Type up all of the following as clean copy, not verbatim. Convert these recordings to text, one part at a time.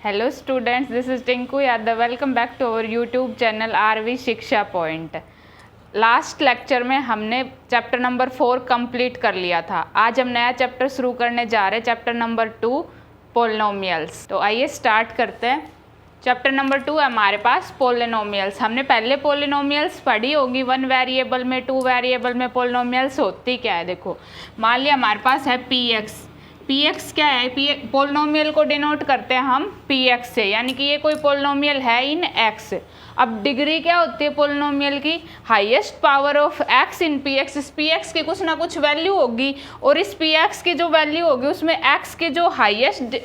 Hello students, this is Tinku Yadav. Welcome back to our YouTube channel RV शिक्षा point. Last lecture में हमने chapter number 4 complete कर लिया था। आज हम नया चैप्टर शुरू करने जा रहे हैं, चैप्टर नंबर 2 पोलिनोमियल्स। तो आइए स्टार्ट करते हैं। चैप्टर नंबर 2 है हमारे पास पोलिनोमियल्स। हमने पहले पोलिनोमियल्स पढ़ी होगी, 1 वेरिएबल में 2 वेरिएबल में पोलिनोमियल्स होती क्या है। देखो मान लिया हमारे पास है पी एक्स क्या है, पोलिनोमियल को डिनोट करते हैं हम पी एक्स से, यानी कि ये कोई पोलिनोमियल है इन एक्स। अब डिग्री क्या होती है पोलिनोमियल की, highest power of x in P x. इस पी एक्स की कुछ ना कुछ वैल्यू होगी और इस पी एक्स की जो वैल्यू होगी उसमें एक्स की जो हाईएस्ट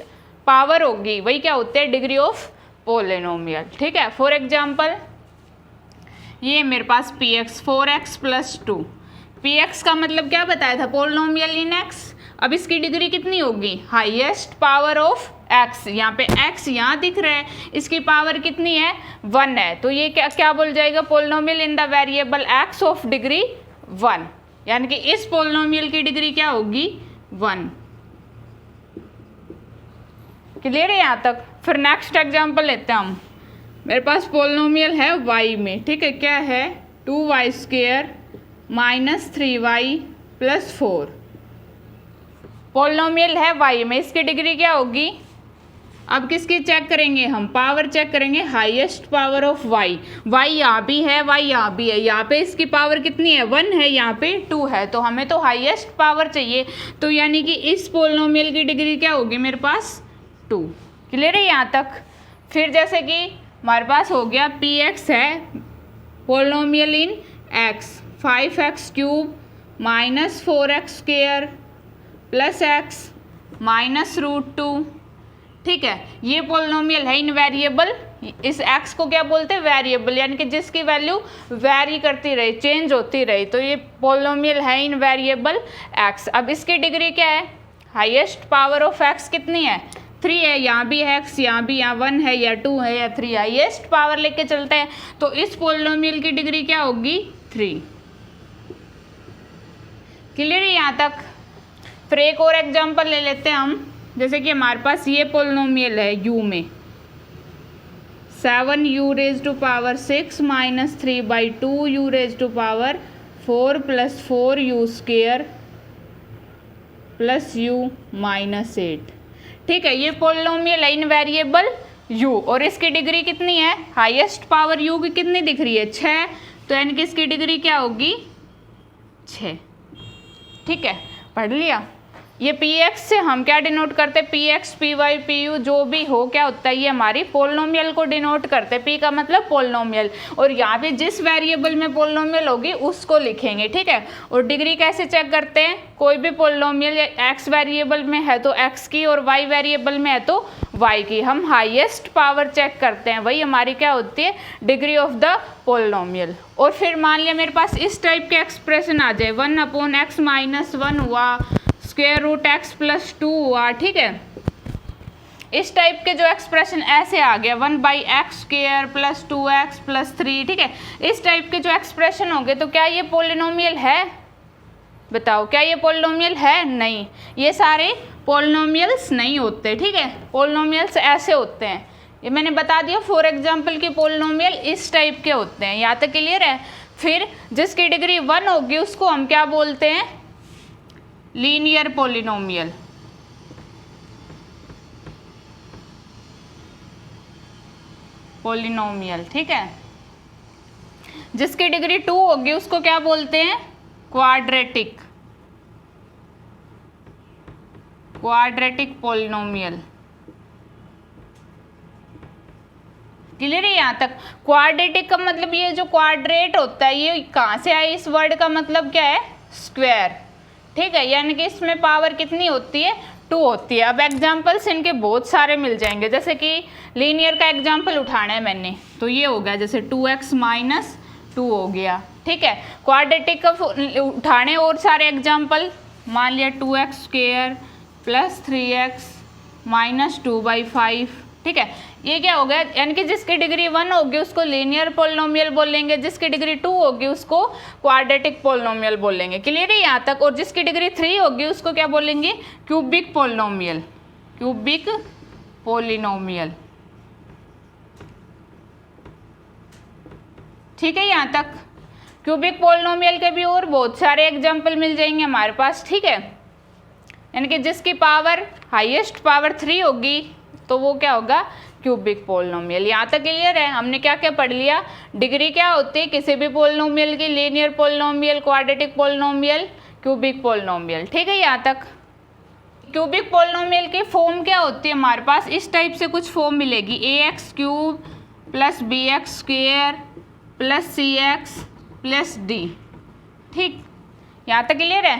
पावर होगी वही क्या होती है, डिग्री ऑफ पोलिनोमियल। ठीक है, फॉर एग्जाम्पल ये मेरे पास P X 4x + 2, P X का मतलब क्या बताया था, पोलिनोमियल इन एक्स। अब इसकी डिग्री कितनी होगी, हाईएस्ट पावर ऑफ एक्स। यहाँ पे एक्स यहाँ दिख रहा है, इसकी पावर कितनी है, 1 है। तो ये क्या बोल जाएगा, polynomial in the variable x of degree 1, यानी कि इस पोलिनोमियल की डिग्री क्या होगी, 1। क्लियर है यहाँ तक। फिर नेक्स्ट एग्जांपल लेते हैं हम। मेरे पास पोलिनोमियल है y में, ठीक है, क्या है 2y² - 3y + 4। पोलिनोमियल है y में, इसकी डिग्री क्या होगी। अब किसकी चेक करेंगे हम, पावर चेक करेंगे, highest power of y। y यहाँ भी है, y यहाँ भी है। यहाँ पे इसकी पावर कितनी है, 1 है, यहाँ पे 2 है। तो हमें तो हाईएस्ट पावर चाहिए, तो यानी कि इस पोलिनोमियल की डिग्री क्या होगी मेरे पास, 2। क्लियर है यहाँ तक। फिर जैसे कि हमारे पास हो गया पी एक्स है पोलिनोमियल इन x, 5x³ - 4x² + x -√2। ठीक है, ये पोलिनोमियल है इन वेरिएबल। इस x को क्या बोलते हैं, वेरिएबल, यानी कि जिसकी वैल्यू वेरी करती रही, चेंज होती रही। तो ये पोलिनोमियल है इन वेरिएबल x। अब इसकी डिग्री क्या है, हाईएस्ट पावर ऑफ x कितनी है, 3 है। यहाँ भी है x, यहाँ भी, यहाँ 1 है या 2 है या 3, हाईएस्ट पावर लेके चलते हैं। तो इस पोलिनोमियल की डिग्री क्या होगी, 3। क्लियर है यहाँ तक। फिर एक और एग्जांपल ले लेते हैं हम। जैसे कि हमारे पास ये पोलिनोमियल है u में, 7u⁴ - 3/2u⁴ 4 + 4u² + u - 8। ठीक है, ये पोलिनोमियल है इन वेरिएबल u और इसकी डिग्री कितनी है, हाईएस्ट पावर u की कितनी दिख रही है, 6। तो यानी कि इसकी डिग्री क्या होगी, 6। ठीक है, पढ़ लिया। ये पी एक्स से हम क्या डिनोट करते हैं, P X, P Y, P U जो भी हो क्या होता है, ये हमारी पोलिनोमियल को डिनोट करते हैं। पी का मतलब पोलिनोमियल, और यहाँ पे जिस वेरिएबल में पोलिनोमियल होगी उसको लिखेंगे। ठीक है, और डिग्री कैसे चेक करते हैं, कोई भी पोलिनोमियल एक्स वेरिएबल में है तो एक्स की और वाई वेरिएबल में है तो वाई की। हम हाईएस्ट पावर चेक करते हैं, वही हमारी क्या होती है, डिग्री ऑफ द पोलिनोमियल। और फिर मान लिया मेरे पास इस टाइप के एक्सप्रेशन आ जाए, 1/x - 1 हुआ, √x + 2 हुआ। ठीक है, इस टाइप के जो एक्सप्रेशन ऐसे आ गया, 1/x² + 2x + 3। ठीक है, इस टाइप के जो एक्सप्रेशन होंगे तो क्या ये पोलिनोमियल है, बताओ क्या ये पोलिनोमियल है, नहीं, ये सारे पोलिनोमियल्स नहीं होते। ठीक है, पोलिनोमियल्स ऐसे होते हैं, ये मैंने बता दिया। फॉर एग्जाम्पल की पोलिनोमियल इस टाइप के होते हैं, यहाँ तक क्लियर है। फिर जिसकी डिग्री 1 होगी उसको हम क्या बोलते हैं, लीनियर पोलिनोमियल। ठीक है, जिसकी डिग्री 2 होगी उसको क्या बोलते हैं, क्वाड्रेटिक पोलिनोमियल। क्लियर है यहाँ तक। क्वाड्रेटिक का मतलब ये जो क्वाड्रेट होता है ये कहाँ से आया, इस वर्ड का मतलब क्या है, स्क्वायर। ठीक है, यानी कि इसमें पावर कितनी होती है, 2 होती है। अब एग्जाम्पल्स इनके बहुत सारे मिल जाएंगे। जैसे कि लीनियर का एग्जाम्पल उठाना है मैंने, तो ये हो गया जैसे 2x - 2 हो गया। ठीक है, क्वाड्रेटिक का उठाने और सारे एग्जाम्पल, मान लिया 2x² + 3x - 2/5। ठीक है, ये क्या हो गया, यानी कि जिसकी डिग्री 1 होगी उसको लीनियर पोलिनोमियल बोलेंगे, जिसकी डिग्री 2 होगी उसको क्वाड्रेटिक पोलिनोमियल बोलेंगे। क्लियर है यहाँ तक। और जिसकी डिग्री 3 होगी उसको क्या बोलेंगे, क्यूबिक पोलिनोमियल। ठीक है, यहाँ तक क्यूबिक पोलिनोमियल के भी और बहुत सारे एग्जाम्पल मिल जाएंगे हमारे पास। ठीक है, यानी कि जिसकी पावर हाईएस्ट पावर 3 होगी तो वो क्या होगा, क्यूबिक पोलिनोमियल। यहाँ तक क्लियर है। हमने क्या क्या पढ़ लिया, डिग्री क्या होती है किसी भी पोलिनोमियल की, linear polynomial, quadratic polynomial, cubic polynomial. ठीक है, यहाँ तक। क्यूबिक पोलिनोमियल की फॉर्म क्या होती है हमारे पास, इस टाइप से कुछ फॉर्म मिलेगी, ax³ + bx² + cx + d। ठीक, यहाँ तक क्लियर है।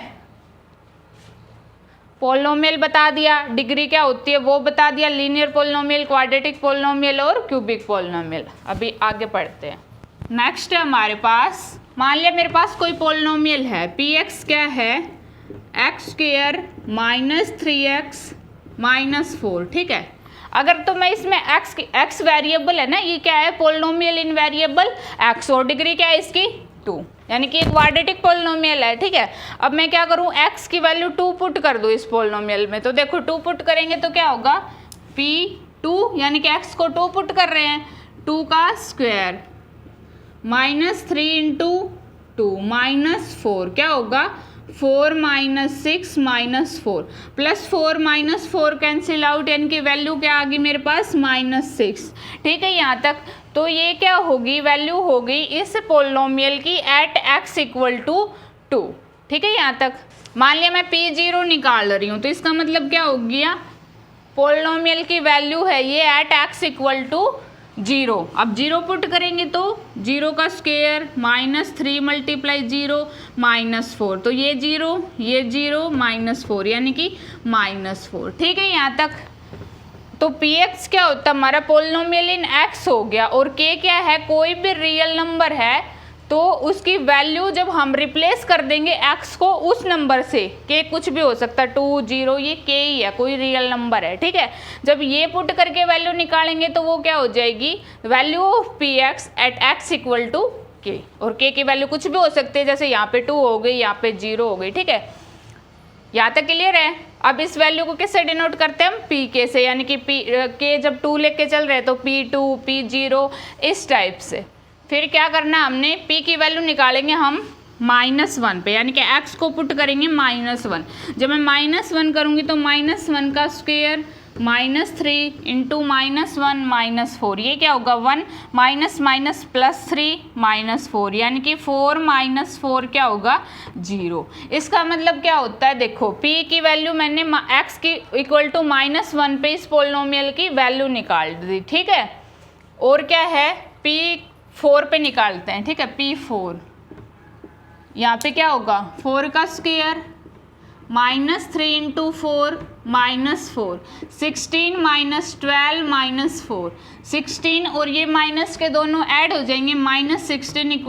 पोलिनोमियल बता दिया, डिग्री क्या होती है वो बता दिया, लीनियर पोलिनोमियल, क्वाड्रेटिक पोलिनोमियल और क्यूबिक पोलिनोमियल। अभी आगे पढ़ते हैं। नेक्स्ट है हमारे पास, मान लिया मेरे पास कोई पोलिनोमियल है, px क्या है, x² - 3x - 4। ठीक है, अगर तो मैं इसमें x वेरिएबल है ना, ये क्या है, पोलिनोमियल इन वेरिएबल x, और डिग्री क्या है इसकी 2, यानी कि एक क्वाड्रेटिक पोलिनोमियल है। ठीक है, अब मैं क्या करूं, x की वैल्यू 2 पुट कर दूं इस पोलिनोमियल में, तो देखो 2 पुट करेंगे तो क्या होगा, p2, यानी कि x को 2 पुट कर रहे हैं, 2 का स्क्वायर -3 × 2 -4 क्या होगा, 4 - 6 - 4 +4 - 4 कैंसिल आउट, यानी कि वैल्यू क्या आ गई मेरे पास, -6। ठीक है, यहाँ तक। तो ये क्या होगी, वैल्यू होगी इस पोलिनोमियल की एट x = 2। ठीक है, यहाँ तक। मान लिया मैं p0 निकाल रही हूँ, तो इसका मतलब क्या हो गया, पोलिनोमियल की वैल्यू है ये एट x = 0। अब 0 पुट करेंगे तो 0 का स्क्वायर -3 × 0 -4, तो ये 0 -4 यानी कि -4। ठीक है, यहाँ तक। तो px क्या होता है हमारा, पोलिनोमियल इन x हो गया, और k क्या है, कोई भी रियल नंबर है तो उसकी वैल्यू जब हम रिप्लेस कर देंगे x को उस नंबर से, k कुछ भी हो सकता है, 2 0, ये k ही है, कोई रियल नंबर है। ठीक है, जब ये पुट करके वैल्यू निकालेंगे तो वो क्या हो जाएगी, value of px at x = k, और k की वैल्यू कुछ भी हो सकती है, जैसे यहाँ पे 2 हो गई, यहाँ पे 0 हो गई। ठीक है, यहाँ तक क्लियर है। अब इस वैल्यू को किससे डिनोट करते हैं हम, pk से, यानी कि k जब 2 लेके चल रहे हैं तो p2 p0 इस टाइप से। फिर क्या करना है हमने, p की वैल्यू निकालेंगे हम -1 पे, यानी कि x को पुट करेंगे -1। जब मैं -1 करूँगी तो -1 का स्क्वायर -3 × -1 -4, ये क्या होगा 1 -3 -4, यानी कि 4 - 4 क्या होगा 0। इसका मतलब क्या होता है, देखो p की वैल्यू मैंने x की = -1 पे इस पोलिनोमियल की वैल्यू निकाल दी। ठीक है, और क्या है, p4 पे निकालते हैं। ठीक है, p4 यहाँ पे क्या होगा, 4 का स्क्वायर -3 × 4 -4, 16 -12 -4, 16 और ये माइनस के दोनों ऐड हो जाएंगे, -16 =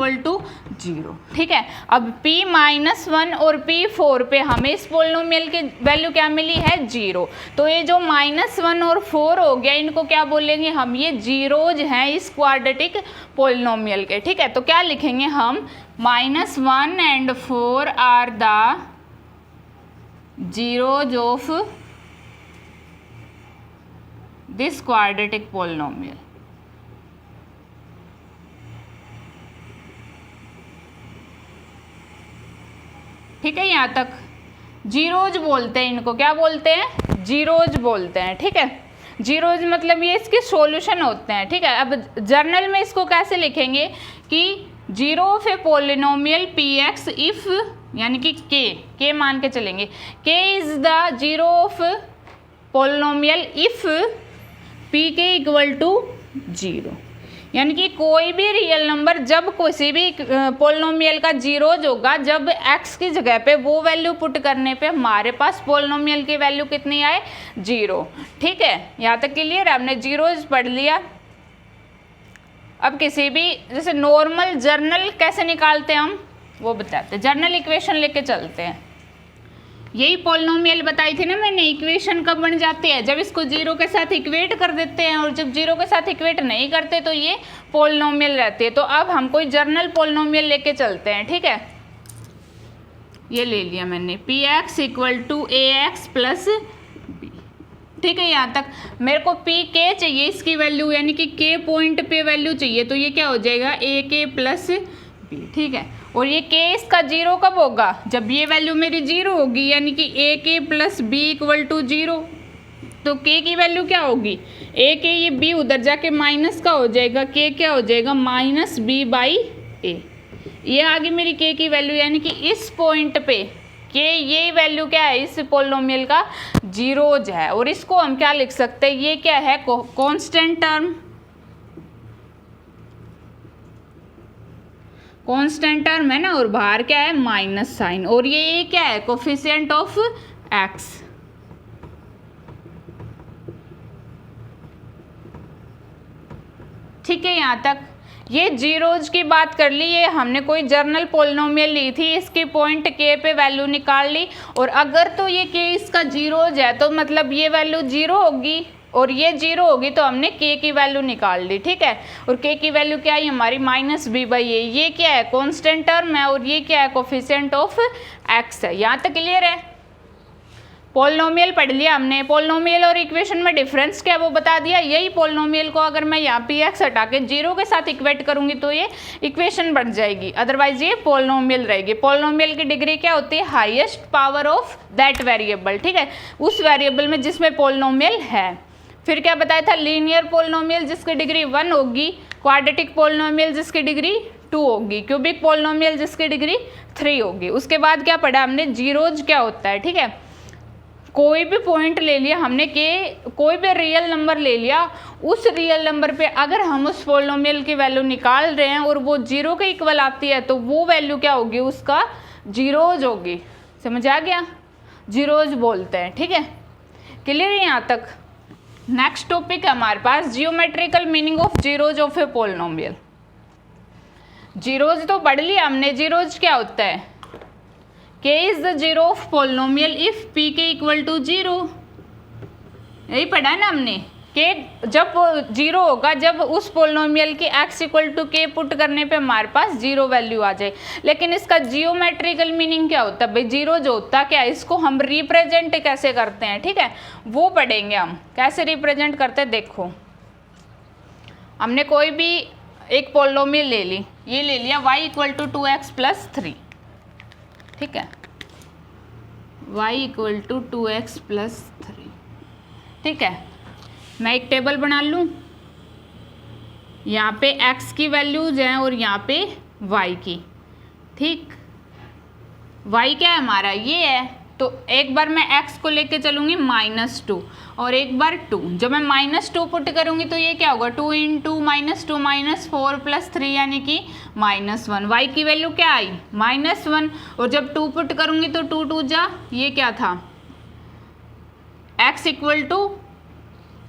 0। ठीक है, अब p -1 और p4 पे हमें इस पोलिनोमियल की वैल्यू क्या मिली है, 0। तो ये जो -1 और 4 हो गया, इनको क्या बोलेंगे हम, ये जीरोज हैं इस क्वाड्रेटिक पोलिनोमियल के। ठीक है, तो क्या लिखेंगे हम, -1 and 4 are the zeros of this quadratic polynomial। ठीक है, यहाँ तक। जीरोज बोलते हैं इनको, क्या बोलते हैं, जीरोज बोलते हैं। ठीक है, जीरोज मतलब ये इसके सॉल्यूशन होते हैं। ठीक है, अब जर्नल में इसको कैसे लिखेंगे कि zero of a polynomial px if, यानी कि k मान के चलेंगे, k is the zero of polynomial if pk = 0, यानी कि कोई भी रियल नंबर जब किसी भी पोलिनोमियल का जीरोज होगा, जब x की जगह पे वो वैल्यू पुट करने पे हमारे पास पोलिनोमियल की वैल्यू कितनी आए, 0। ठीक है, यहाँ तक क्लियर है, हमने जीरोज पढ़ लिया। अब किसी भी जैसे नॉर्मल जर्नल कैसे निकालते हैं हम वो बताते हैं, जर्नल इक्वेशन लेके चलते हैं। यही पोलिनोमियल बताई थी ना मैंने, इक्वेशन कब बन जाती है, जब इसको 0 के साथ इक्वेट कर देते हैं, और जब 0 के साथ इक्वेट नहीं करते तो ये पोलिनोमियल रहती है। तो अब हम कोई जर्नल पोलिनोमियल लेके चलते हैं। ठीक है, ये ले लिया मैंने, px = ax + b। ठीक है, यहाँ तक मेरे को पी के चाहिए इसकी वैल्यू, यानी कि के पॉइंट पे वैल्यू चाहिए, तो ये क्या हो जाएगा ए के प्लस बी। ठीक है, और ये के इसका जीरो कब होगा, जब ये वैल्यू मेरी जीरो होगी, यानी कि A K plus B equal to zero. तो के की वैल्यू क्या होगी, ए के, ये बी उधर जाके माइनस का हो जाएगा, के क्या हो जाएगा माइनस बी बाई ए। ये आ गई मेरी के की वैल्यू, यानी कि इस पॉइंट पे के ये वैल्यू क्या है इस पोलिनोमियल का, जीरोज है। और इसको हम क्या लिख सकते हैं, ये क्या है कांस्टेंट टर्म, कांस्टेंट टर्म है ना, और बाहर क्या है माइनस साइन, और ये क्या है कोफिशिएंट ऑफ एक्स। ठीक है, यहाँ तक ये जीरोज की बात कर ली, ये हमने कोई जर्नल पोलिनोमियल ली थी, इसकी पॉइंट के पे वैल्यू निकाल ली। और अगर तो ये के इसका जीरोज है तो मतलब ये वैल्यू जीरो होगी और ये जीरो होगी, तो हमने के की वैल्यू निकाल ली। ठीक है, और के की वैल्यू क्या है हमारी माइनस बी बाई ए। ये क्या है कांस्टेंट टर्म है और ये क्या है कोफिशिएंट ऑफ एक्स है। यहाँ तक क्लियर है। पोलिनोमियल पढ़ लिया हमने, पोलिनोमियल और इक्वेशन में डिफरेंस क्या है वो बता दिया। यही पोलिनोमियल को अगर मैं यहाँ पी एक्स हटा के जीरो के साथ इक्वेट करूंगी तो ये इक्वेशन बन जाएगी, अदरवाइज ये पोलिनोमियल रहेगी। पोलिनोमियल की डिग्री क्या होती है, highest power of that variable. ठीक है, उस वेरिएबल में जिसमें पोलिनोमियल है। फिर क्या बताया था, लीनियर पोलिनोमियल जिसकी डिग्री 1 होगी, क्वाड्रेटिक पोलिनोमियल जिसकी डिग्री 2 होगी, क्यूबिक पोलिनोमियल जिसकी डिग्री 3 होगी। उसके बाद क्या पढ़ा हमने, जीरोज क्या होता है। ठीक है, कोई भी पॉइंट ले लिया हमने के, कोई भी रियल नंबर ले लिया, उस रियल नंबर पे अगर हम उस पोलिनोमियल की वैल्यू निकाल रहे हैं और वो जीरो के इक्वल आती है तो वो वैल्यू क्या होगी, उसका जीरोज होगी। समझ आ गया, जीरोज बोलते हैं। ठीक है, क्लियर है यहाँ तक। नेक्स्ट टॉपिक है हमारे पास geometrical meaning of zeros of a polynomial. Zeros तो पढ़ लिया हमने, जीरोज क्या होता है, k is the zero of polynomial if pk equal to 0। यही पढ़ा है ना हमने, k जब जीरो होगा जब उस पोलिनोमियल की x equal to k put करने पे हमारे पास जीरो वैल्यू आ जाए। लेकिन इसका जियोमेट्रिकल मीनिंग क्या होता है भाई, जीरो जो होता क्या है, इसको हम रिप्रेजेंट कैसे करते हैं। ठीक है, वो पढ़ेंगे हम कैसे रिप्रेजेंट करते हैं। देखो, हमने कोई भी एक पोलिनोमियल ले ली, ये ले लिया y equal to 2x plus 3। ठीक है, y equal to 2x plus 3। ठीक है, मैं एक टेबल बना लूँ, यहाँ पे x की वैल्यूज हैं और यहाँ पे y की। ठीक, y क्या है हमारा, ये है, तो एक बार मैं x को लेके चलूँगी -2 और एक बार 2। जब मैं -2 पुट करूँगी तो ये क्या होगा, 2 इंटू -2 -4 प्लस 3 यानी कि -1। y की वैल्यू क्या आई, -1, और जब 2 पुट करूँगी तो 2 2 जा, ये क्या था, x इक्वल टू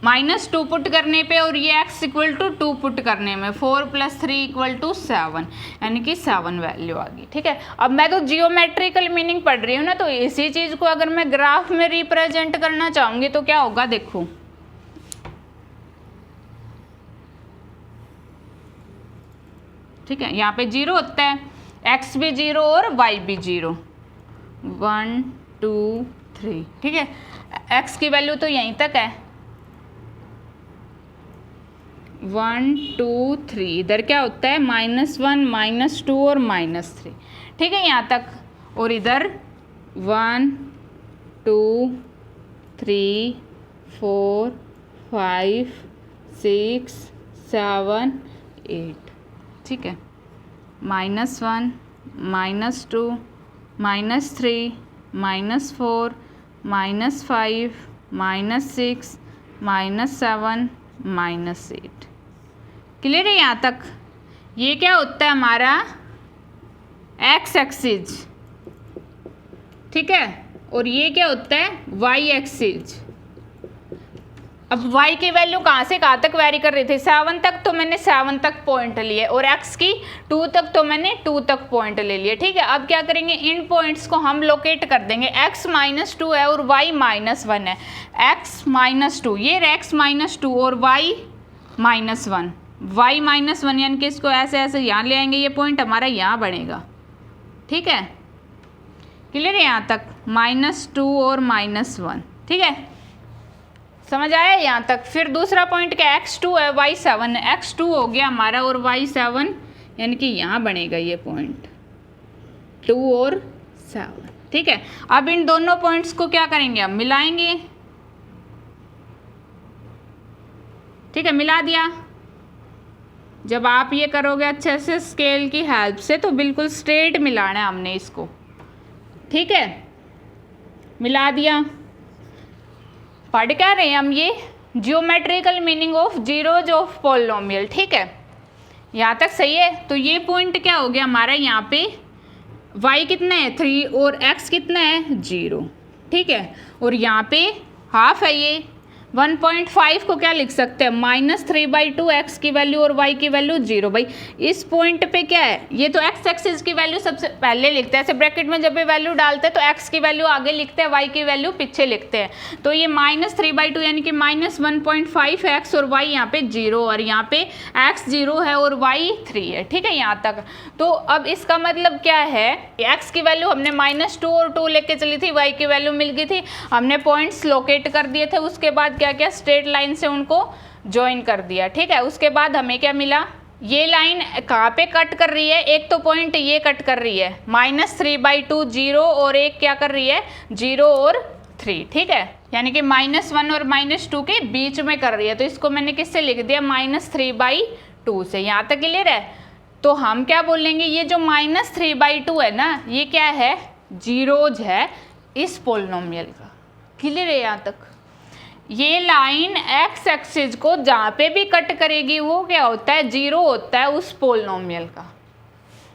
-2 पुट करने पे और ये x इक्वल टू 2 पुट करने में 4 प्लस 3 इक्वल टू 7, यानी कि 7 वैल्यू आ गई। ठीक है, अब मैं तो जियोमेट्रिकल मीनिंग पढ़ रही हूँ ना, तो इसी चीज़ को अगर मैं ग्राफ में रिप्रेजेंट करना चाहूँगी तो क्या होगा, देखो ठीक है, यहाँ पे जीरो होता है, x भी जीरो और y भी जीरो, 1 2 3। ठीक है, x की वैल्यू तो यहीं तक है, 1 2 3, इधर क्या होता है -1 -2 और -3। ठीक है, यहाँ तक, और इधर 1 2 3 4 5 6 7 8। ठीक है, -1 -2 -3 -4 -5 -6 -7 -8। क्लियर है यहाँ तक। ये क्या होता है हमारा x एक्सिस। ठीक है, और ये क्या होता है y एक्सिस। अब y की वैल्यू कहाँ से कहाँ तक वेरी कर रही थी, 7 तक तो मैंने 7 तक पॉइंट लिए और x की 2 तक तो मैंने 2 तक पॉइंट ले लिए। ठीक है, अब क्या करेंगे, इन पॉइंट्स को हम लोकेट कर देंगे। x -2 है और y -1 है, x -2, ये x -2 और y -1, y -1 यानी कि इसको ऐसे ऐसे यहाँ ले आएंगे, ये पॉइंट हमारा यहाँ बनेगा। ठीक है, क्लियर है यहाँ तक, -2 और -1। ठीक है, समझ आया यहाँ तक। फिर दूसरा पॉइंट क्या, x2 है, y7 है, x2 हो गया हमारा और y7, यानी कि यहाँ बनेगा ये पॉइंट 2 और 7, ठीक है। अब इन दोनों पॉइंट्स को क्या करेंगे, हम मिलाएंगे, ठीक है, मिला दिया। जब आप ये करोगे अच्छे से स्केल की हेल्प से तो बिल्कुल स्ट्रेट मिलाना है हमने इसको, ठीक है, मिला दिया। पढ़ क्या रहे हैं हम, ये geometrical meaning of zeros of polynomial, ठीक है, यहाँ तक सही है। तो ये पॉइंट क्या हो गया हमारा, यहाँ पे y कितना है 3 और x कितना है 0, ठीक है, और यहाँ पे हाफ है ये 1.5 को क्या लिख सकते हैं, -3/2 x की वैल्यू और y की वैल्यू 0। भाई इस पॉइंट पे क्या है, ये तो x एक्सिस की वैल्यू सबसे पहले लिखते हैं, ऐसे ब्रैकेट में जब भी वैल्यू डालते हैं तो x की वैल्यू आगे लिखते हैं, y की वैल्यू पीछे लिखते हैं। तो ये -3/2 यानी कि -1.5 x और y यहाँ पे 0, और यहाँ पे x 0 है और y 3 है, ठीक है, यहाँ तक। तो अब इसका मतलब क्या है, x की वैल्यू हमने -2 और 2 लेके चली थी, y की वैल्यू मिल गई थी, हमने पॉइंट्स लोकेट कर दिए थे, उसके बाद क्या क्या स्ट्रेट लाइन से उनको ज्वाइन कर दिया, ठीक है। उसके बाद हमें क्या मिला, ये लाइन कहाँ पे कट कर रही है, एक तो पॉइंट ये कट कर रही है -3/2 0 और एक क्या कर रही है 0 और 3, ठीक है, यानी कि -1 और -2 के बीच में कर रही है। तो इसको मैंने किससे लिख दिया, -3/2 से। यहाँ तक क्लियर है। तो हम क्या बोलेंगे, ये जो -3/2 है ना, ये क्या है, जीरोज है इस पोलिनोमियल का। क्लियर है यहाँ तक। ये लाइन x एक्सिस को जहाँ पे भी कट करेगी वो क्या होता है, 0 होता है उस पोलिनोमियल का।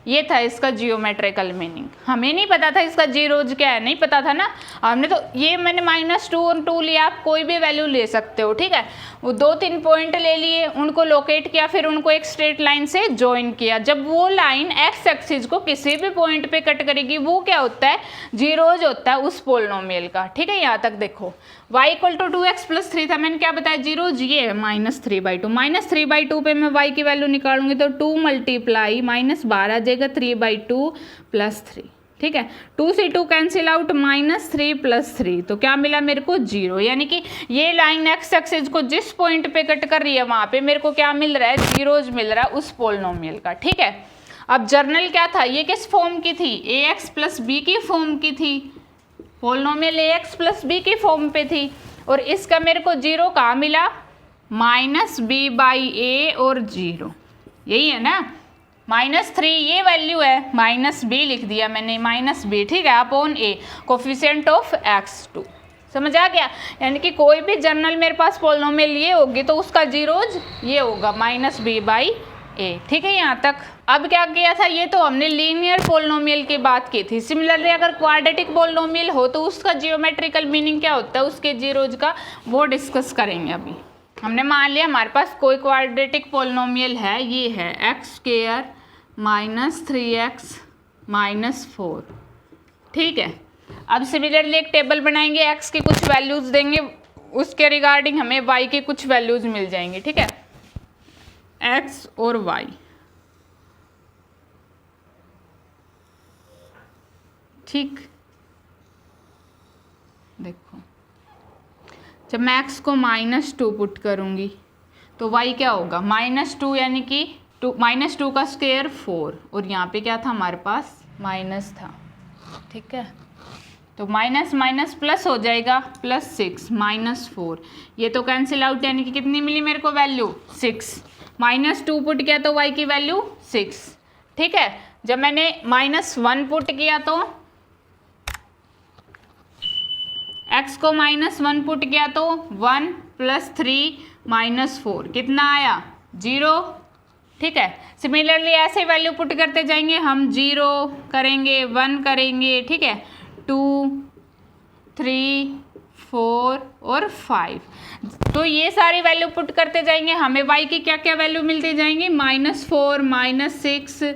ये था इसका जियोमेट्रिकल मीनिंग। हमें नहीं पता था इसका जीरोज क्या है, नहीं पता था ना, हमने तो ये मैंने -2 और 2 लिया, आप कोई भी वैल्यू ले सकते हो, ठीक है। वो 2-3 पॉइंट ले लिए, उनको लोकेट किया, फिर उनको एक स्ट्रेट लाइन से ज्वाइन किया। जब वो लाइन x एक्सिस को किसी भी पॉइंट पे कट करेगी वो क्या होता है, जीरोज होता है उस पोलिनोमियल का, ठीक है। यहाँ तक देखो y = 2x + 3 था, मैंने क्या बताया, जीरोज ये है -3/2। -3/2 पे मैं y की वैल्यू निकालूंगी तो 2 × -12 जाएगा 3/2 + 3, ठीक है। 2 से 2 कैंसिल आउट, -3 + 3, तो क्या मिला मेरे को 0। यानी कि ये लाइन x एक्सिस को जिस पॉइंट पे कट कर रही है वहाँ पे मेरे को क्या मिल रहा है, जीरोज मिल रहा है उस पोलिनोमियल का, ठीक है। अब जर्नल क्या था, ये किस फॉर्म की थी, ax + b की फॉर्म की थी, पोलिनोमियल ax + b की फॉर्म पे थी, और इसका मेरे को 0 कहाँ मिला, -b/a और 0, यही है ना। -3 ये वैल्यू है, -b लिख दिया मैंने, -b, ठीक है, upon a, coefficient of x2। समझ आ गया। यानी कि कोई भी जर्नल मेरे पास पोलिनोमियल ये होगी तो उसका जीरोज ये होगा -b/a, ठीक है, यहाँ तक। अब क्या किया था, ये तो हमने लीनियर पोलिनोमियल की बात की थी। सिमिलरली अगर क्वाड्रेटिक पोलिनोमियल हो तो उसका जियोमेट्रिकल मीनिंग क्या होता है, उसके जीरोज का, वो डिस्कस करेंगे अभी। हमने मान लिया हमारे पास कोई क्वाड्रेटिक पोलिनोमियल है, ये है x² -3x -4, ठीक है। अब सिमिलरली एक टेबल बनाएंगे, x की कुछ वैल्यूज़ देंगे, उसके रिगार्डिंग हमें y की कुछ वैल्यूज़ मिल जाएंगी, ठीक है, x और y। ठीक, देखो जब मैं x को -2 पुट करूँगी तो y क्या होगा, -2 यानी कि -2 का स्क्वायर 4, और यहाँ पे क्या था हमारे पास, माइनस था, ठीक है। तो माइनस माइनस प्लस हो जाएगा, +6 -4, ये तो कैंसिल आउट, यानी कि कितनी मिली मेरे को वैल्यू, 6। -2 पुट किया तो y की वैल्यू 6, ठीक है। जब मैंने -1 पुट किया तो x को -1 पुट किया तो 1 + 3 -4 कितना आया, 0, ठीक है। सिमिलरली ऐसे वैल्यू पुट करते जाएंगे हम, 0 करेंगे, 1 करेंगे, ठीक है, 2 3 4 और 5। तो ये सारी वैल्यू पुट करते जाएंगे, हमें y की क्या क्या वैल्यू मिलती जाएंगी, -4 -6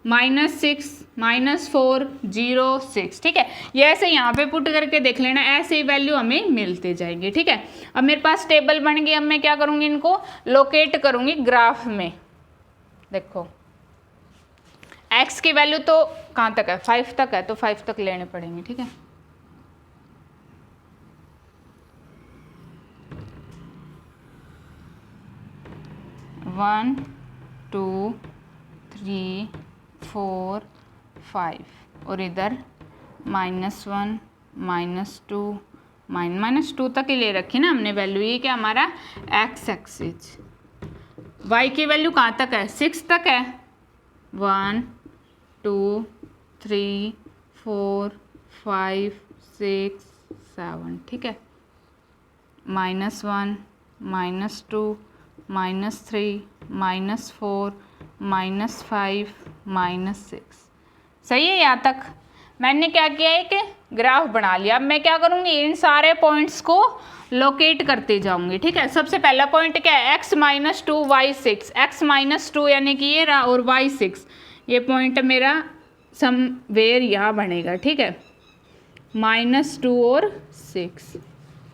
-6 -4 0 6, ठीक है। ये ऐसे यहाँ पे पुट करके देख लेना, ऐसे ही वैल्यू हमें मिलते जाएंगे, ठीक है। अब मेरे पास टेबल बन गई, अब मैं क्या करूँगी, इनको लोकेट करूँगी ग्राफ में। देखो x की वैल्यू तो कहाँ तक है, 5 तक है, तो 5 तक लेने पड़ेंगे, ठीक है। 1 2 3 4 5 और इधर -1 -2 -2 तक ही ले रखी ना हमने वैल्यू। ये क्या हमारा एक्स एक्सिस। y की वैल्यू कहाँ तक है? 6 तक है। 1 2 3 4 5 6 7, ठीक है। -1 -2 -3 -4 -5 -6, सही है। यहाँ तक मैंने क्या किया है कि ग्राफ बना लिया। अब मैं क्या करूँगी, इन सारे पॉइंट्स को लोकेट करते जाऊंगी, ठीक है। सबसे पहला पॉइंट क्या है? x - 2 y 6, x - 2 यानी कि ये रहा, और y 6, ये पॉइंट मेरा समवेयर यहाँ बनेगा, ठीक है। -2 और 6,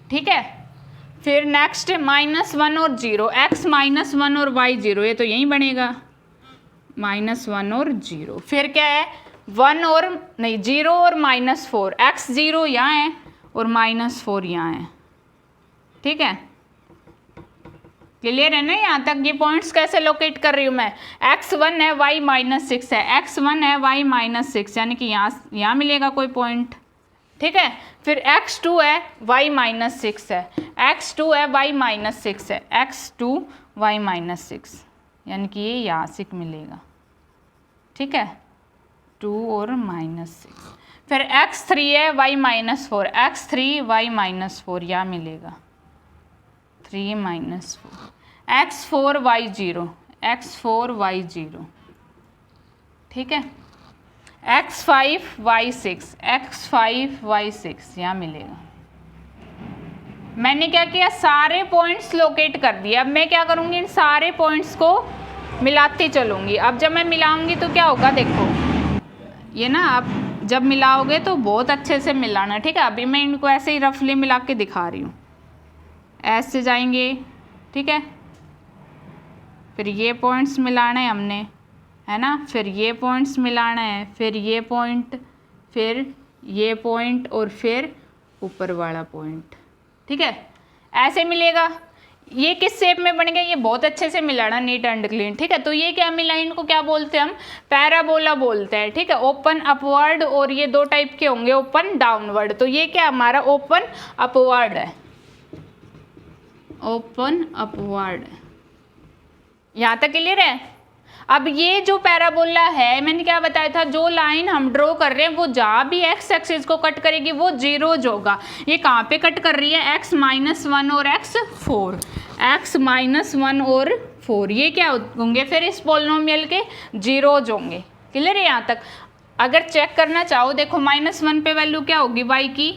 ठीक है। फिर नेक्स्ट -1 और 0, x -1 और y 0, ये तो यहीं बनेगा, -1 और 0। फिर क्या है? 1 और नहीं 0 और -4, x 0 यहाँ है और -4 यहाँ है, ठीक है। क्लियर है ना यहाँ तक? ये पॉइंट्स कैसे लोकेट कर रही हूँ मैं? x1 है, y -6 है, x1 है, y -6, यानी कि यहाँ मिलेगा कोई पॉइंट, ठीक है। फिर x2 है, y -6 है, x2 है, y -6 है, x2 y -6, यानी कि ये यहाँ से मिलेगा, ठीक है। 2 और -6। फिर x3 है, y -4, x3 y -4, यहाँ मिलेगा 3 -4, x4 y 0, x4 y 0, ठीक है। x5 y 6, x5 y 6, यहाँ मिलेगा। मैंने क्या किया? सारे पॉइंट्स लोकेट कर दिए। अब मैं क्या करूँगी? इन सारे पॉइंट्स को मिलाती चलूँगी। अब जब मैं मिलाऊंगी तो क्या होगा, देखो ये ना, आप जब मिलाओगे तो बहुत अच्छे से मिलाना, ठीक है। अभी मैं इनको ऐसे ही रफली मिला के दिखा रही हूँ। ऐसे जाएंगे, ठीक है। फिर ये पॉइंट्स मिलाना है हमने, है ना। फिर ये पॉइंट्स मिलाना है, फिर ये पॉइंट, फिर ये पॉइंट, और फिर ऊपर वाला पॉइंट, ठीक है। ऐसे मिलेगा। ये किस शेप में बन गया? ये बहुत अच्छे से मिलाना, नीट एंड क्लीन, ठीक है। तो ये क्या मिला? इनको क्या बोलते हैं हम? पैराबोला बोलते हैं, ठीक है। ओपन अपवर्ड, और ये दो टाइप के होंगे, ओपन डाउनवर्ड। तो ये क्या हमारा ओपन अपवर्ड है, ओपन अपवर्ड। यहाँ तक क्लियर है? अब ये जो पैराबोला है, मैंने क्या बताया था, जो लाइन हम ड्रॉ कर रहे हैं वो जहाँ भी एक्स एक्सिस को कट करेगी वो जीरोज होगा। ये कहाँ पे कट कर रही है? x -1 और x4, x -1 और 4, ये क्या होंगे फिर इस पोलिनोमियल के? जीरोज होंगे। क्लियर है यहाँ तक? अगर चेक करना चाहो, देखो -1 पे वैल्यू क्या होगी y की?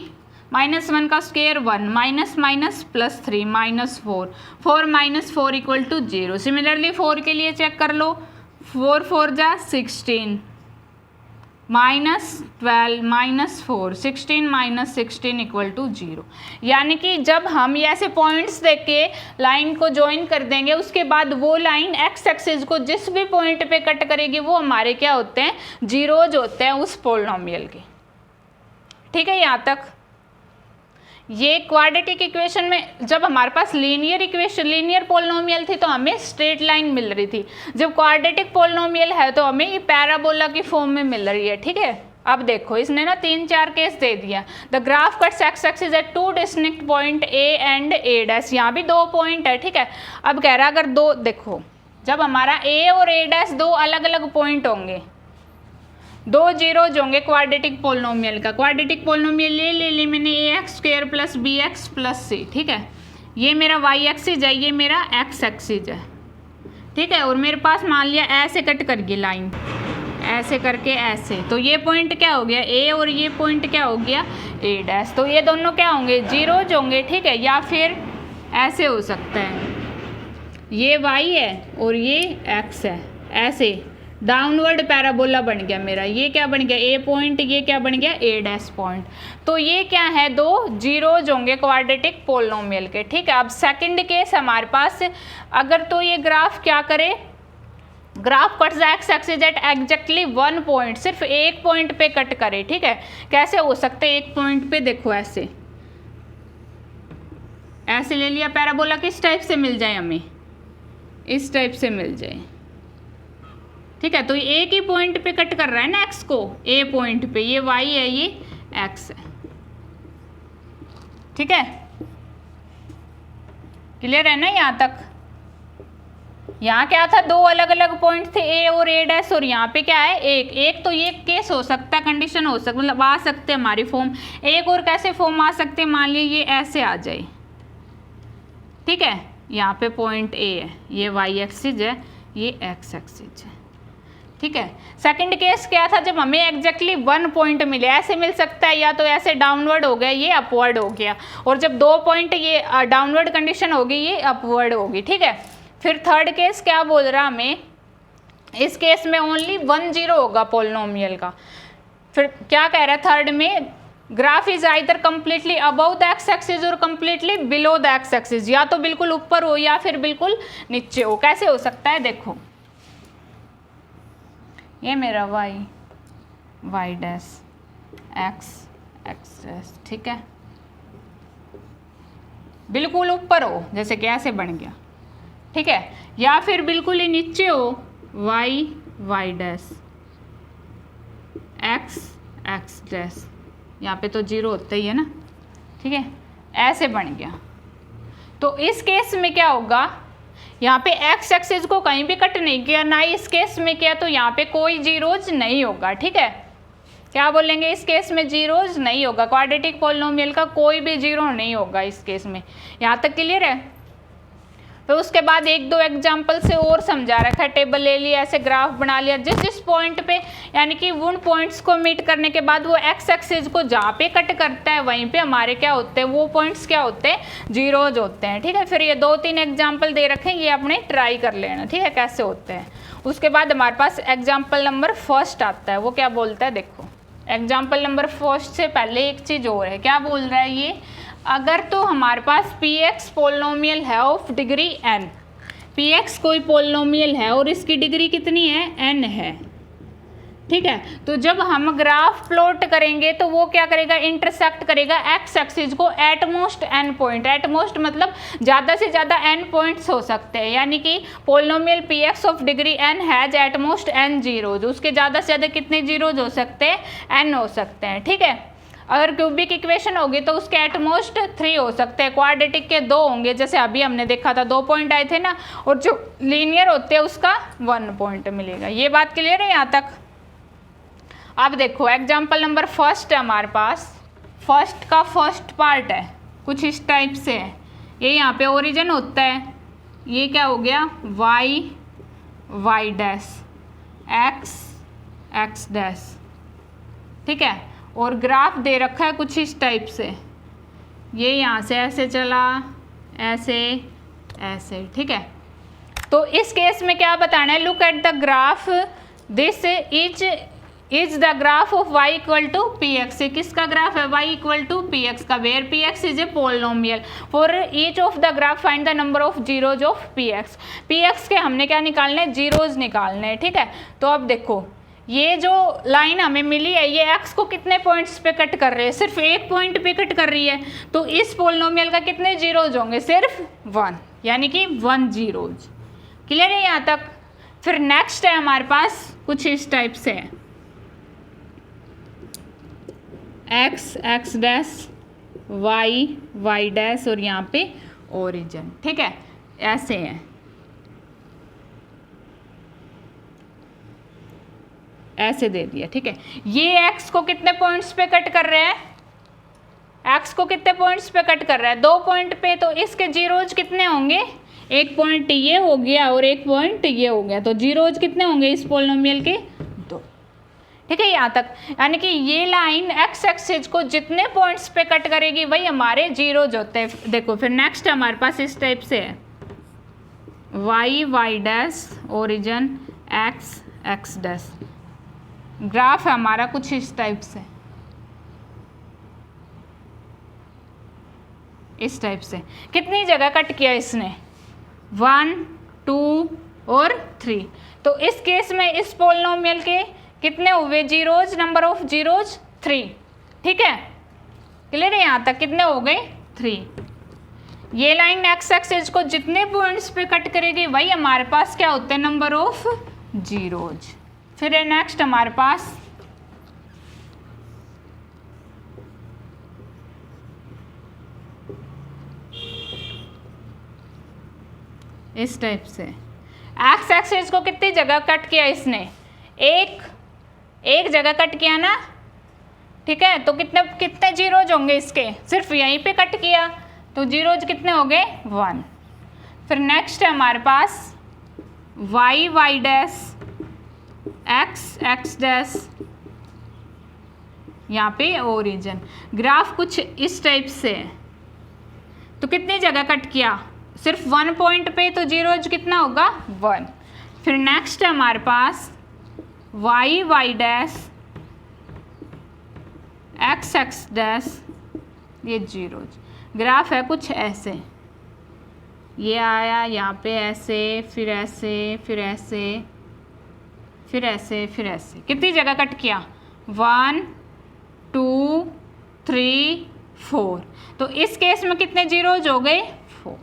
-1 का स्क्वायर 1, माइनस प्लस 3 -4, 4 - 4 = 0। सिमिलरली 4 के लिए चेक कर लो, 4 4 जा 16, -12 -4, 16 - 16 = 0। यानी कि जब हम ये ऐसे पॉइंट्स देख के लाइन को ज्वाइन कर देंगे, उसके बाद वो लाइन एक्स एक्सिस को जिस भी पॉइंट पे कट करेगी वो हमारे क्या होते हैं? जीरोज होते हैं उस पोलिनोमियल के, ठीक है। यहाँ तक ये क्वाड्रेटिक इक्वेशन में जब हमारे पास लीनियर इक्वेशन, लीनियर पोलिनोमियल थी तो हमें स्ट्रेट लाइन मिल रही थी। जब क्वाड्रेटिक पोलिनोमियल है तो हमें ये पैराबोला की फॉर्म में मिल रही है, ठीक है। अब देखो इसने ना 3-4 केस दे दिया। The graph cuts x axis at 2 distinct point A and a', यहाँ भी 2 पॉइंट है, ठीक है। अब कह रहा अगर दो, देखो जब हमारा a और a' दो अलग अलग पॉइंट होंगे, 2 जीरोज होंगे क्वाड्रेटिक पोलिनोमियल का। क्वाड्रेटिक पोलिनोमियल ले ली मैंने, ax² + bx + c, ठीक है। ये मेरा y एक्सिस है, ये मेरा x एक्सिस है, ठीक है। और मेरे पास मान लिया ऐसे कट कर गई लाइन, ऐसे करके ऐसे, तो ये पॉइंट क्या हो गया? a, और ये पॉइंट क्या हो गया? a'। तो ये दोनों क्या होंगे? जीरोज होंगे, ठीक है। या फिर ऐसे हो सकता है, ये y है और ये x है, ऐसे डाउनवर्ड पैराबोला बन गया मेरा। ये क्या बन गया? ए पॉइंट, ये क्या बन गया? a' point. तो ये क्या है? 2 जीरोज होंगे क्वाड्रेटिक पोलिनोमियल के, ठीक है। अब सेकंड केस हमारे पास, अगर तो ये ग्राफ क्या करे? Graph cuts x axis at exactly 1 point, सिर्फ एक पॉइंट पे कट करे, ठीक है। कैसे हो सकता है? एक पॉइंट पे देखो ऐसे, ऐसे ले लिया पैराबोला, किस टाइप से मिल जाए हमें? इस टाइप से मिल जाए। ठीक है, तो ये एक ही पॉइंट पे कट कर रहा है ना x को, ए पॉइंट पे, ये y है ये x है। ठीक है, क्लियर है ना यहाँ तक? यहाँ क्या था, दो अलग अलग पॉइंट थे a और a', और यहाँ पे क्या है एक। एक तो ये केस हो सकता है, कंडीशन हो सकता, मतलब आ सकते हैं हमारी फॉर्म। एक और कैसे फॉर्म आ सकते हैं, मान लीजिए ये ऐसे आ जाए। ठीक है, यहाँ पे पॉइंट a है, ये y एक्सिस है, ये x एक्सिस है। ठीक है, सेकंड केस क्या था, जब हमें एग्जैक्टली वन पॉइंट मिले, ऐसे मिल सकता है, या तो ऐसे डाउनवर्ड हो गया, ये अपवर्ड हो गया, और जब दो पॉइंट ये डाउनवर्ड कंडीशन होगी, ये अपवर्ड होगी। ठीक है, फिर थर्ड केस क्या बोल रहा हमें, इस केस में ओनली 1 0 होगा पोलिनोमियल का। फिर क्या कह रहा है थर्ड में, graph is either completely above the x axis और completely below the x axis, या तो बिल्कुल ऊपर हो या फिर बिल्कुल नीचे हो। कैसे हो सकता है, देखो ये मेरा y डैश x डैश, ठीक है, बिल्कुल ऊपर हो, जैसे कि ऐसे बन गया। ठीक है, या फिर बिल्कुल ही नीचे हो, y डैश x डैश, यहाँ पे तो 0 होता ही है ना। ठीक है, ऐसे बन गया। तो इस केस में क्या होगा, यहाँ पे x एक्सिस को कहीं भी कट नहीं किया, ना ही इस केस में किया, तो यहाँ पे कोई जीरोज नहीं होगा। ठीक है, क्या बोलेंगे, इस केस में जीरोज नहीं होगा, क्वाड्रेटिक पॉलिनोमियल का कोई भी जीरो नहीं होगा इस केस में। यहाँ तक क्लियर है? तो उसके बाद एक दो एग्जाम्पल से और समझा रखा है, टेबल ले लिया, ऐसे ग्राफ बना लिया, जिस जिस पॉइंट पे, यानी कि उन पॉइंट्स को मीट करने के बाद वो एक्स एक्सिस को जहाँ पे कट करता है वहीं पे हमारे क्या होते हैं, वो पॉइंट्स क्या होते हैं, जीरोज होते हैं। ठीक है, फिर ये 2-3 एग्जाम्पल दे रखे हैं, ये आपने ट्राई कर लेना। ठीक है, कैसे होते हैं। उसके बाद हमारे पास एग्जाम्पल नंबर फर्स्ट आता है, वो क्या बोलता है, देखो एग्जाम्पल नंबर फर्स्ट से पहले एक चीज़ और है। क्या बोल रहा है ये, अगर तो हमारे पास px पोलिनोमियल है ऑफ डिग्री n, px कोई पोलिनोमियल है और इसकी डिग्री कितनी है, n है। ठीक है, तो जब हम ग्राफ प्लॉट करेंगे तो वो क्या करेगा, इंटरसेक्ट करेगा एक्स एक्सिस को एटमोस्ट n पॉइंट। एटमोस्ट मतलब ज़्यादा से ज़्यादा n पॉइंट्स हो सकते हैं, यानी कि polynomial px of degree n has at most n zeros, उसके ज़्यादा से ज़्यादा कितने जीरोज हो सकते हैं, n हो सकते हैं। ठीक है, अगर क्यूबिक इक्वेशन होगी तो उसके एटमोस्ट 3 हो सकते हैं, क्वाड्रेटिक के 2 होंगे, जैसे अभी हमने देखा था 2 पॉइंट आए थे ना, और जो लीनियर होते हैं उसका 1 पॉइंट मिलेगा। ये बात क्लियर है यहाँ तक? अब देखो एग्जाम्पल नंबर फर्स्ट है हमारे पास, फर्स्ट का फर्स्ट पार्ट है, कुछ इस टाइप से है। ये यहाँ पे ओरिजिन होता है, ये क्या हो गया, y डैश x डैश। ठीक है, और ग्राफ दे रखा है कुछ इस टाइप से, ये यहाँ से ऐसे चला, ऐसे ऐसे। ठीक है, तो इस केस में क्या बताना है, look at the graph, this is the graph of y equal to P X. किसका ग्राफ है, y equal to P X का, where P X is a polynomial. For each of the graph find the number of zeros of P X. P X के हमने क्या निकालने हैं, zeros निकालने हैं। ठीक है, तो अब देखो ये जो लाइन हमें मिली है, ये x को कितने पॉइंट्स पे कट कर रहे हैं, सिर्फ एक पॉइंट पे कट कर रही है, तो इस पोलिनोमियल का कितने जीरोज होंगे, सिर्फ 1, यानी कि 1 जीरोज। क्लियर है यहाँ तक? फिर नेक्स्ट है हमारे पास कुछ इस टाइप से है, x डैश y डैश, और यहाँ पे ओरिजिन। ठीक है, ऐसे है, ऐसे दे दिया। ठीक है, ये x को कितने पॉइंट्स पे कट कर रहे हैं, x को कितने पॉइंट्स पे कट कर रहा है, 2 पॉइंट पे, तो इसके जीरोज कितने होंगे, एक पॉइंट ये हो गया और एक पॉइंट ये हो गया, तो जीरोज कितने होंगे इस पोलिनोमियल के, 2। ठीक है, यहाँ तक, यानी कि ये लाइन x एक्सिस को जितने पॉइंट्स पे कट करेगी वही हमारे जीरोज होते हैं। देखो फिर नेक्स्ट हमारे पास इस टाइप से है, y dash origin x dash. Graph है हमारा कुछ इस टाइप से, इस टाइप से। कितनी जगह कट किया इसने, 1, 2 और 3। तो इस केस में इस पोलिनोमियल के कितने हुए जीरोज, नंबर ऑफ जीरोज 3। ठीक है, क्लियर है यहाँ तक, कितने हो गए, 3। ये लाइन एक्स एक्सिस को जितने पॉइंट्स पे कट करेगी वही हमारे पास क्या होते हैं, नंबर ऑफ जीरोज। फिर है नेक्स्ट हमारे पास इस टाइप से, एक्स एक्सिस को कितनी जगह कट किया इसने, एक जगह कट किया ना, ठीक है। तो कितने जीरोज होंगे इसके, सिर्फ यहीं पे कट किया तो जीरोज कितने हो गए, 1। फिर नेक्स्ट है हमारे पास Y Y dash, X X dash, यहाँ पे ओरिजिन। ग्राफ कुछ इस टाइप से है, तो कितनी जगह कट किया, सिर्फ 1 पॉइंट पे, तो जीरोज कितना होगा, 1। फिर नेक्स्ट है हमारे पास Y Y dash, X X dash, ये जीरोज। ग्राफ है कुछ ऐसे, ये आया यहाँ पे ऐसे, फिर ऐसे, फिर ऐसे, फिर ऐसे, फिर ऐसे। कितनी जगह कट किया, 1 2 3 4। तो इस केस में कितने जीरोज हो गए, 4,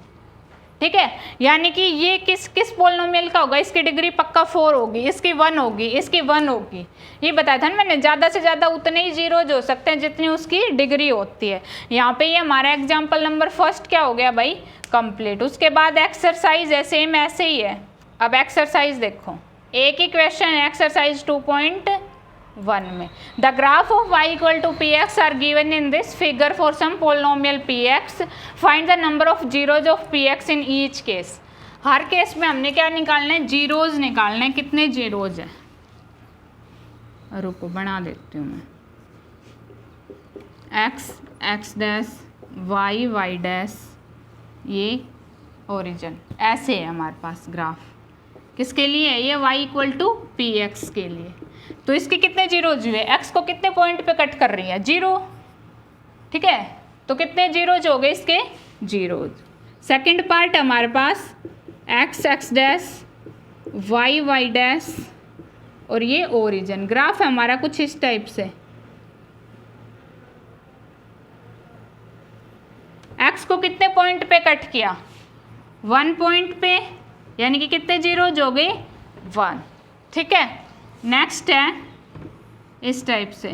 ठीक है। यानी कि ये किस पोलिनोमियल का होगा, इसकी डिग्री पक्का 4 होगी, इसकी 1 होगी, इसकी 1 होगी। ये बताया था ना मैंने, ज़्यादा से ज़्यादा उतने ही जीरोज हो सकते हैं जितनी उसकी डिग्री होती है। यहाँ पे ये हमारा एग्जाम्पल नंबर फर्स्ट क्या हो गया भाई, कंप्लीट। उसके बाद एक्सरसाइज है, सेम ऐसे ही है। अब एक्सरसाइज देखो, एक ही क्वेश्चन है एक्सरसाइज 2.1 में। The graph of y equal to P X are given in this figure for some polynomial P X, find the number of zeros of P X in each case. हर case में हमने क्या निकालना है, zeros निकालना है। कितने zeros है, रुको बना देती हूँ मैं, X X dash, Y Y dash, ये ओरिजिन। ऐसे है हमारे पास ग्राफ, किसके लिए है ये, y equal to P X के लिए। तो इसके कितने जीरोज हुए, x को कितने पॉइंट पे कट कर रही है, 0, ठीक है। तो कितने जीरोज हो गए इसके, जीरोज। सेकंड पार्ट हमारे पास x x dash, y y dash, और ये ओरिजिन। ग्राफ है हमारा कुछ इस टाइप से, x को कितने पॉइंट पे कट किया, 1 पॉइंट पे, यानी कि कितने जीरोज हो गए, 1, ठीक है। नेक्स्ट है इस टाइप से,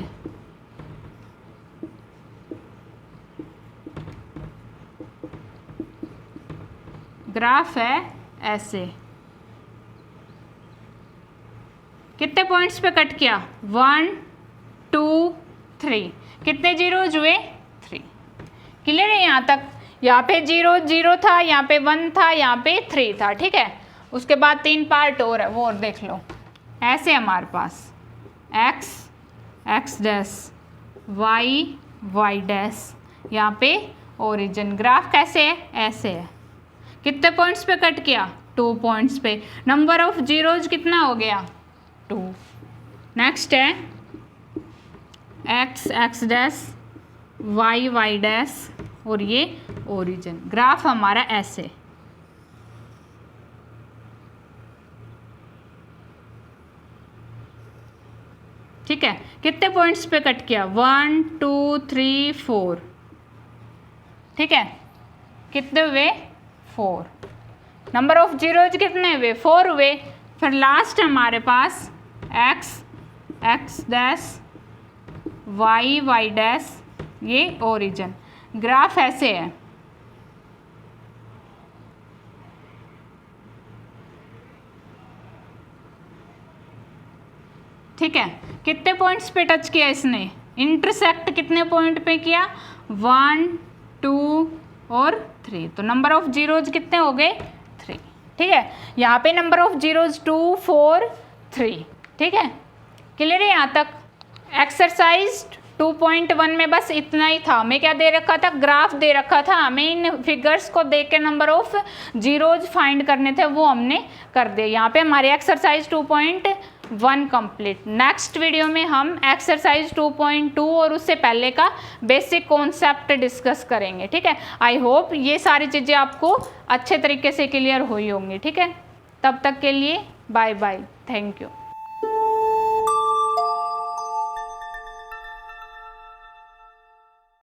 ग्राफ है ऐसे, कितने पॉइंट्स पे कट किया, 1 2 3, कितने जीरोज हुए, 3। क्लियर है यहाँ तक। यहाँ पे 0 0 था, यहाँ पे 1 था, यहाँ पे 3 था, ठीक है। उसके बाद 3 पार्ट और है, वो और देख लो। ऐसे हमारे पास x x dash, y y dash, यहाँ पे ओरिजिन। ग्राफ कैसे है, ऐसे है। कितने पॉइंट्स पे कट किया, 2 पॉइंट्स पे। नंबर ऑफ जीरोज कितना हो गया, 2। नेक्स्ट है x x dash, y y dash, और ये ओरिजिन। ग्राफ हमारा ऐसे, ठीक है। कितने पॉइंट्स पे कट किया, 1 2 3 4, ठीक है। कितने हुए, 4। नंबर ऑफ जीरोज कितने हुए, 4 हुए। फिर लास्ट हमारे पास x x dash, y y dash, ये ओरिजिन। ग्राफ ऐसे है, ठीक है। कितने पॉइंट्स पे टच किया इसने, इंटरसेक्ट कितने पॉइंट पे किया, 1 2 और 3। तो नंबर ऑफ जीरोज कितने हो गए, 3, ठीक है। यहाँ पे नंबर ऑफ जीरोज 2 4 3, ठीक है। क्लियर है यहाँ तक। एक्सरसाइज 2.1 में बस इतना ही था। हमें क्या दे रखा था, ग्राफ दे रखा था। हमें इन फिगर्स को देख के नंबर ऑफ जीरोज फाइंड करने थे, वो हमने कर दिए। यहाँ पे हमारी एक्सरसाइज 2.1 कंप्लीट। नेक्स्ट वीडियो में हम एक्सरसाइज 2.2 और उससे पहले का बेसिक कॉन्सेप्ट डिस्कस करेंगे, ठीक है। आई होप ये सारी चीज़ें आपको अच्छे तरीके से क्लियर हुई होंगी, ठीक है। तब तक के लिए बाय बाय, थैंक यू।